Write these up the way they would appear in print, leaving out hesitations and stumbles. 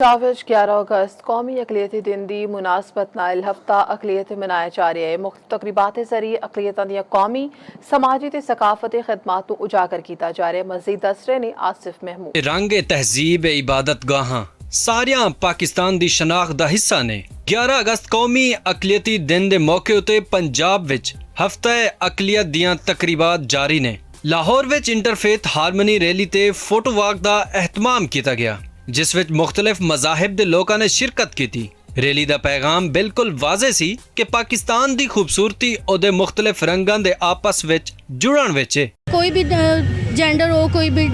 जाविज 11 अगस्त कौमी अकलियती दिन दी मुनासबत नाल हफ्ता अकलियत मनाया जा रहा है। मुख्तलिफ तकरीबात जरिए अकलियतां दी कौमी समाजी ते सकाफती खिदमात नूं उजागर किया जा रहा है। मजीद दस रहे ने आसिफ महमूद। रंग तहजीब इबादत गाहां सारियां पाकिस्तान दी शनाख्त दा हिस्सा ने। 11 अगस्त कौमी अकलियती दिन दे मौके उत्ते पंजाब विच हफ्ता अकलियत दियां तकरीबात जारी ने। लाहौर विच इंटरफेथ हारमनी रैली ते फोटो वाक दा एहतमाम किया गया, जिस विच मुख्तलिफ मज़ाहिब दे लोकां ने शिरकत की थी। रैली दा पैगाम बिल्कुल वाज़े सी कि पाकिस्तान दी खूबसूरती ओदे मुख्तलिफ रंगां दे आपस विच जुड़न विच है। कोई भी जेंडर हो, कोई भी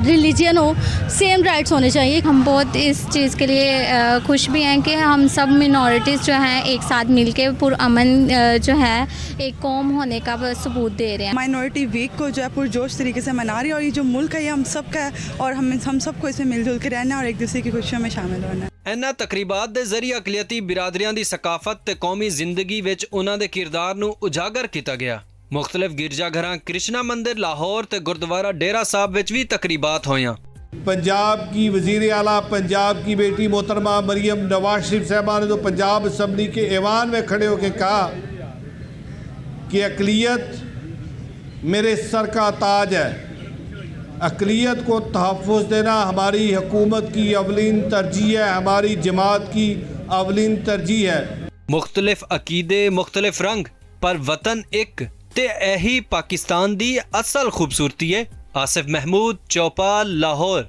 रिलीजन हो, सेम राइट्स होने चाहिए। हम बहुत इस चीज़ के लिए खुश भी हैं कि हम सब मिनॉरिटीज़ जो हैं एक साथ मिलके पुरअमन जो है एक कौम होने का सबूत दे रहे हैं। माइनॉरिटी वीक को जो है पुरजोश तरीके से मना रही है और ये जो मुल्क है ये हम सब का है और हम सबको इसमें मिलजुल के रहना है और एक दूसरे की खुशियों में शामिल होना है। इन्हां तकरीबात दे जरिए अकलियती बिरादरियां दी सकाफत ते कौमी जिंदगी विच उन्हां दे किरदार नूं उजागर किया गया। मुख्तलिफ गिरजाघरां कृष्णा मंदिर लाहौर ते गुरुद्वारा डेरा साहब विच भी तकरीबात होईयां। पंजाब की वज़ीर आला पंजाब की बेटी मोहतरमा मरियम नवाज शरीफ साहबा ने तो पंजाब असम्बली के ऐवान में खड़े होकर कहा कि अक़लियत मेरे सर का ताज है। अक़लियत को तहफ़्फ़ुज़ देना हमारी हुकूमत की अवलीन तरजीह है, हमारी जमात की अवलीन तरजीह है। मुख्तलिफ अकीदे, मुख्तलिफ रंग, पर वतन एक ते यही पाकिस्तान दी असल खूबसूरती है। आसिफ महमूद, चौपाल, लाहौर।